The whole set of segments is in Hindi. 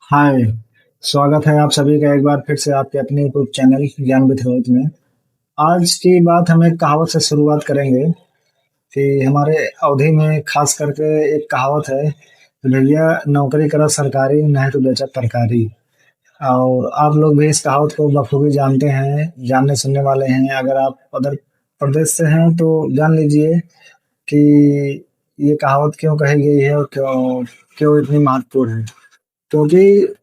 हाय। स्वागत है आप सभी का एक बार फिर से आपके अपने यूट्यूब चैनल ज्ञान विद रोहित में। आज की बात हम एक कहावत से शुरुआत करेंगे कि हमारे अवधि में खास करके एक कहावत है कि भैया नौकरी करो सरकारी नहीं तो बेचो तरकारी। और आप लोग भी इस कहावत को बखूबी जानते हैं, जानने सुनने वाले हैं। अगर आप अदर प्रदेश से हैं तो जान लीजिए कि ये कहावत क्यों कही गई है और क्यों क्यों इतनी महत्वपूर्ण है। क्योंकि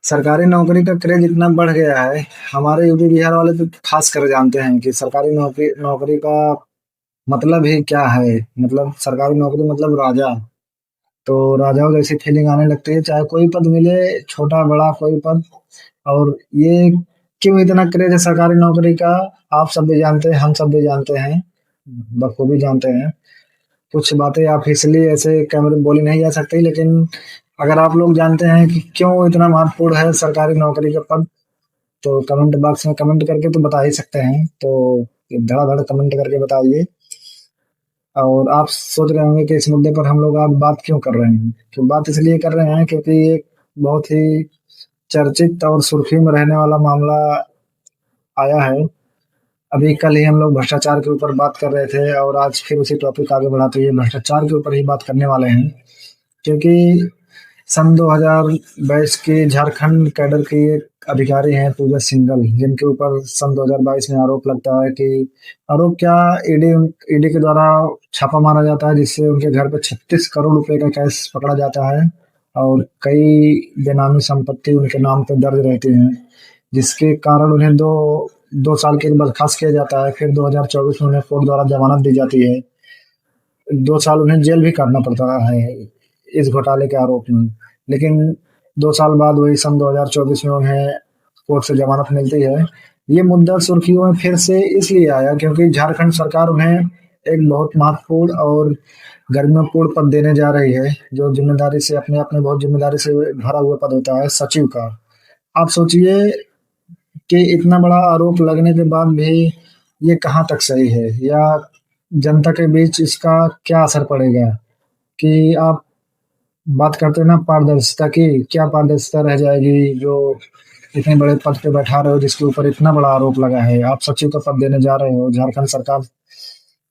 सरकारी नौकरी का क्रेज इतना बढ़ गया है। हमारे यूपी बिहार वाले तो खास कर जानते हैं कि सरकारी नौकरी नौकरी का मतलब ही क्या है। मतलब सरकारी नौकरी मतलब राजा। तो राजाओं जैसी फीलिंग आने लगती है, चाहे कोई पद मिले, छोटा बड़ा कोई पद। और ये क्यों इतना क्रेज है सरकारी नौकरी का, आप सब भी जानते हैं, हम सब भी जानते हैं, बखूबी जानते हैं। कुछ बातें ऑफिशियली ऐसे कैमरे में बोली नहीं जा सकती, लेकिन अगर आप लोग जानते हैं कि क्यों इतना महत्वपूर्ण है सरकारी नौकरी का पद, तो कमेंट बॉक्स में कमेंट करके तो बता ही सकते हैं। तो धड़ाधड़ कमेंट करके बताइए। और आप सोच रहे होंगे कि इस मुद्दे पर हम लोग आज बात क्यों कर रहे हैं। तो बात इसलिए कर रहे हैं क्योंकि ये बहुत ही चर्चित और सुर्खी में रहने वाला मामला आया है। अभी कल ही हम लोग भ्रष्टाचार के ऊपर बात कर रहे थे और आज फिर उसी टॉपिक आगे बढ़ाते हुए भ्रष्टाचार के ऊपर ही बात करने वाले हैं। क्योंकि सन 2022 के झारखंड कैडर के एक अधिकारी हैं पूजा सिंघल, जिनके ऊपर सन 2022 में आरोप लगता है कि आरोप क्या, ईडी ईडी के द्वारा छापा मारा जाता है, जिससे उनके घर पे 36 करोड़ रुपए का कैश पकड़ा जाता है। और कई बेनामी संपत्ति उनके नाम पे दर्ज रहती हैं, जिसके कारण उन्हें दो दो साल के लिए बर्खास्त किया जाता है। फिर 2024 में उन्हें कोर्ट द्वारा जमानत दी जाती है। 2 साल उन्हें जेल भी काटना पड़ता है इस घोटाले के आरोप में। लेकिन 2 साल बाद वही सन 2024 में उन्हें कोर्ट से जमानत मिलती है। ये मुद्दा सुर्खियों में फिर से इसलिए आया क्योंकि झारखंड सरकार उन्हें एक बहुत महत्वपूर्ण और गरिमापूर्ण पद देने जा रही है, जो जिम्मेदारी से अपने अपने बहुत जिम्मेदारी से भरा हुआ पद होता है, सचिव का। आप सोचिए कि इतना बड़ा आरोप लगने के बाद भी ये कहाँ तक सही है, या जनता के बीच इसका क्या असर पड़ेगा। कि आप बात करते हैं ना पारदर्शिता की, क्या पारदर्शिता रह जाएगी जो इतने बड़े पद पे बैठा रहे हो, जिसके ऊपर इतना बड़ा आरोप लगा है, आप सचिव का पद देने जा रहे हो झारखंड सरकार।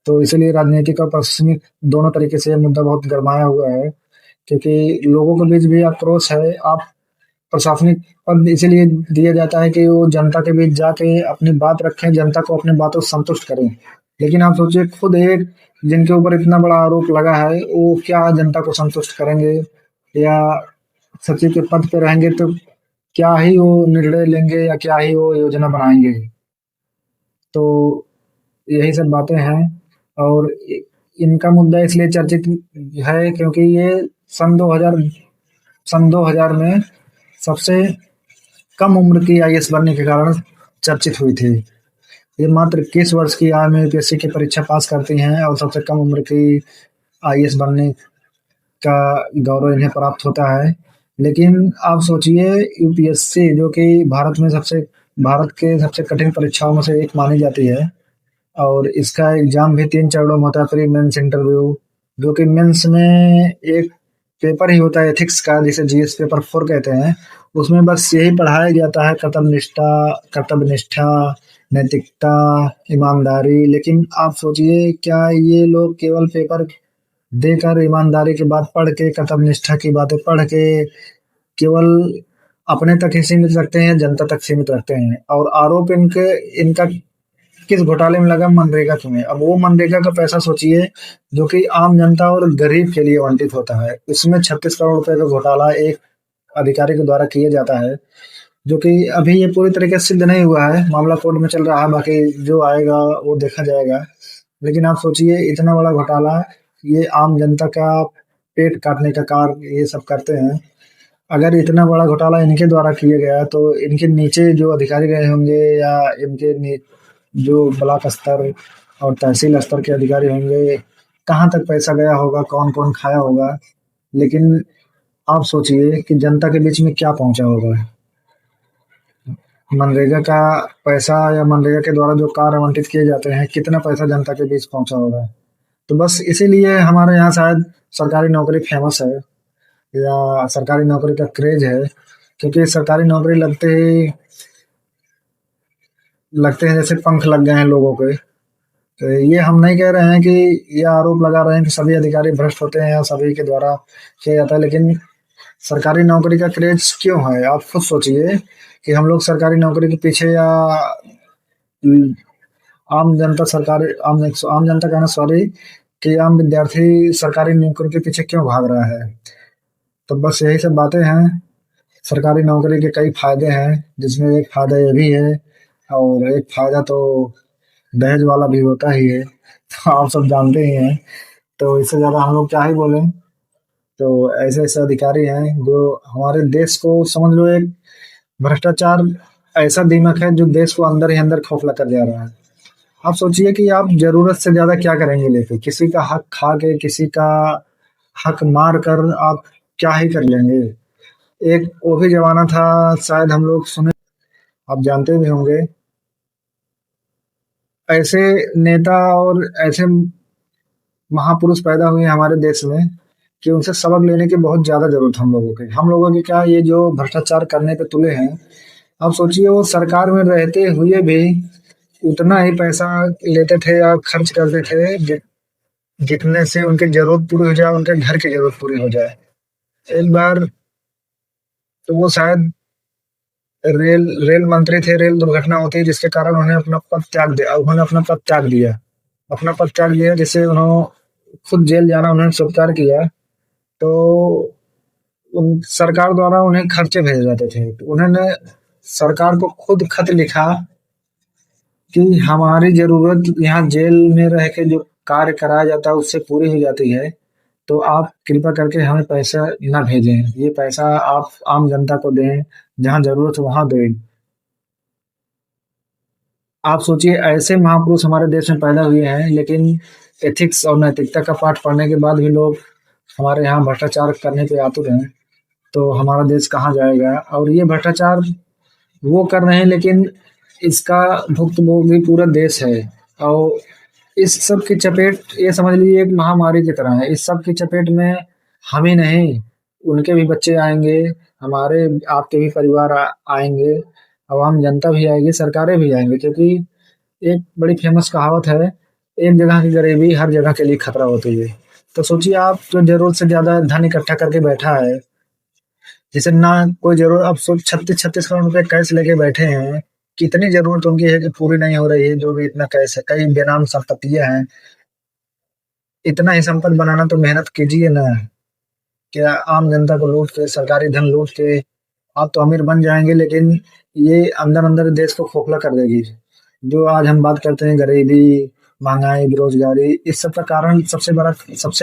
तो इसीलिए राजनीतिक और प्रशासनिक दोनों तरीके से ये मुद्दा बहुत गरमाया हुआ है। क्योंकि लोगों के बीच भी आक्रोश है। आप प्रशासनिक पद इसीलिए दिया जाता है कि वो जनता के बीच जाके अपनी बात रखें, जनता को अपनी बातों से संतुष्ट करें। लेकिन आप सोचिए, खुद एक जिनके ऊपर इतना बड़ा आरोप लगा है, वो क्या जनता को संतुष्ट करेंगे, या सचिव के पद पे रहेंगे तो क्या ही वो निर्णय लेंगे या क्या ही वो योजना बनाएंगे। तो यही सब बातें हैं। और इनका मुद्दा इसलिए चर्चित है क्योंकि ये सन 2000 सन 2000 में सबसे कम उम्र की आईएएस बनने के कारण चर्चित हुई थी। ये मात्र 21 वर्ष की आयु में यूपीएससी की परीक्षा पास करती हैं और सबसे कम उम्र की आईएएस बनने का गौरव इन्हें प्राप्त होता है। लेकिन आप सोचिए, यूपीएससी जो कि भारत के सबसे कठिन परीक्षाओं में से एक मानी जाती है, और इसका एग्जाम भी 3 चरणों में होता है। प्री मेंस इंटरव्यू, जो कि मेंस में एक पेपर ही होता है एथिक्स का, जिसे जीएस पेपर 4 कहते हैं। उसमें बस यही पढ़ाया जाता है, कर्तव्य निष्ठा, नैतिकता, ईमानदारी। लेकिन आप सोचिए, क्या ये लोग केवल पेपर देकर, ईमानदारी की बात पढ़ के, कर्तव्य निष्ठा की बातें पढ़ के केवल अपने तक ही सीमित रखते हैं, जनता तक सीमित रखते हैं। और आरोप इनका किस घोटाले में लगा, मनरेगा में। अब वो मनरेगा का पैसा सोचिए, जो कि आम जनता और गरीब के लिए आवंटित होता है, उसमें 36 करोड़ रुपए का घोटाला एक अधिकारी के द्वारा किया जाता है। जो कि अभी ये पूरी तरीके से सिद्ध नहीं हुआ है, मामला कोर्ट में चल रहा है, बाकी जो आएगा वो देखा जाएगा। लेकिन आप सोचिए, इतना बड़ा घोटाला, ये आम जनता का पेट काटने का कार्य ये सब करते हैं। अगर इतना बड़ा घोटाला इनके द्वारा किया गया, तो इनके नीचे जो अधिकारी गए होंगे, या जो ब्लॉक स्तर और तहसील स्तर के अधिकारी होंगे, कहाँ तक पैसा गया होगा, कौन कौन खाया होगा। लेकिन आप सोचिए कि जनता के बीच में क्या पहुंचा होगा। मनरेगा का पैसा, या मनरेगा के द्वारा जो कार्य आवंटित किए जाते हैं, कितना पैसा जनता के बीच पहुंचा होगा। तो बस इसीलिए हमारे यहाँ शायद सरकारी नौकरी फेमस है, या सरकारी नौकरी का क्रेज है। क्योंकि सरकारी नौकरी लगते हैं जैसे पंख लग गए हैं लोगों के। तो ये हम नहीं कह रहे हैं कि ये आरोप लगा रहे हैं कि सभी अधिकारी भ्रष्ट होते हैं या सभी के द्वारा किया जाता है, लेकिन सरकारी नौकरी का क्रेज क्यों है? आप खुद सोचिए कि हम लोग सरकारी नौकरी के पीछे या हम्म, आम जनता सरकारी आम जनता कहना सॉरी कि आम विद्यार्थी सरकारी नौकरी के पीछे क्यों भाग रहा है? तो बस यही सब बातें हैं। सरकारी नौकरी के कई फायदे हैं, जिसमें एक फायदा ये भी है, और एक फायदा तो दहेज वाला भी होता ही है। तो आप सब जानते ही हैं। तो इससे ज्यादा हम लोग क्या ही बोलें। तो ऐसे ऐसे अधिकारी हैं जो हमारे देश को, समझ लो, एक भ्रष्टाचार ऐसा दीमक है जो देश को अंदर ही अंदर खोखला कर जा रहा है। आप सोचिए कि आप जरूरत से ज्यादा क्या करेंगे लेके, किसी का हक खा के, किसी का हक मार कर आप क्या ही कर लेंगे? एक वो भी जमाना था, शायद हम लोग सुने, आप जानते भी होंगे, ऐसे नेता और ऐसे महापुरुष पैदा हुए हैं हमारे देश में कि उनसे सबक लेने की बहुत ज्यादा जरूरत है हम लोगों की। हम लोगों की क्या, ये जो भ्रष्टाचार करने पे तुले हैं, आप सोचिए वो सरकार में रहते हुए भी उतना ही पैसा लेते थे या खर्च करते थे जितने से उनकी जरूरत पूरी हो जाए, उनके घर की जरूरत पूरी हो जाए। एक बार तो वो शायद रेल रेल मंत्री थे, रेल दुर्घटना होती जिसके कारण उन्होंने अपना पद त्याग दिया। जिससे उन्होंने खुद जेल जाना उन्होंने स्वीकार किया। तो उन सरकार द्वारा उन्हें खर्चे भेजे जाते थे, तो उन्होंने सरकार को खुद खत लिखा कि हमारी जरूरत यहाँ जेल में रह के जो कार्य कराया जाता है उससे पूरी हो जाती है, तो आप कृपा करके हमें पैसा ना भेजें, ये पैसा आप आम जनता को दें, जहाँ जरूरत है वहां दें। आप सोचिए ऐसे महापुरुष हमारे देश में पैदा हुए हैं, लेकिन एथिक्स और नैतिकता का पाठ पढ़ने के बाद भी लोग हमारे यहाँ भ्रष्टाचार करने पे आतुर हैं। तो हमारा देश कहाँ जाएगा? और ये भ्रष्टाचार वो कर रहे हैं, लेकिन इसका भुक्तभोगी पूरा देश है। और इस सब की चपेट, ये समझ लीजिए, एक महामारी की तरह है। इस सब की चपेट में हम ही नहीं, उनके भी बच्चे आएंगे, हमारे आपके भी परिवार आएंगे, आवाम जनता भी आएगी, सरकारें भी आएंगी। क्योंकि एक बड़ी फेमस कहावत है, एक जगह की गरीबी हर जगह के लिए खतरा होती है। तो सोचिए, आप जो जरूरत से ज्यादा धन इकट्ठा करके बैठा है, जिसे ना कोई जरूरत, अब सोच 36-36 करोड़ रुपए कैश लेके बैठे हैं, कितनी जरूरत उनकी है कि पूरी नहीं हो रही है? जो भी इतना कैश है, कई बेनाम संपत्तियां हैं, इतना ही संपत्ति बनाना तो मेहनत कीजिए ना। क्या आम जनता को लूट के, सरकारी धन लूट के आप तो अमीर बन जाएंगे, लेकिन ये अंदर अंदर देश को खोखला कर देगी। जो आज हम बात करते हैं, गरीबी, महंगाई, बेरोजगारी, इस सब का कारण, सबसे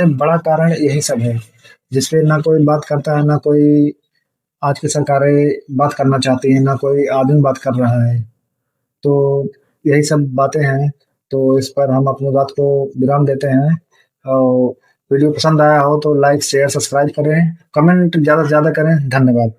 बड़ा कारण यही सब है, जिसपे ना कोई बात करता है, ना कोई आज की सरकारें बात करना चाहती हैं, ना कोई आदमी बात कर रहा है। तो यही सब बातें हैं। तो इस पर हम अपनी बात को विराम देते हैं। और वीडियो पसंद आया हो तो लाइक शेयर सब्सक्राइब करें, कमेंट ज़्यादा से ज़्यादा करें। धन्यवाद।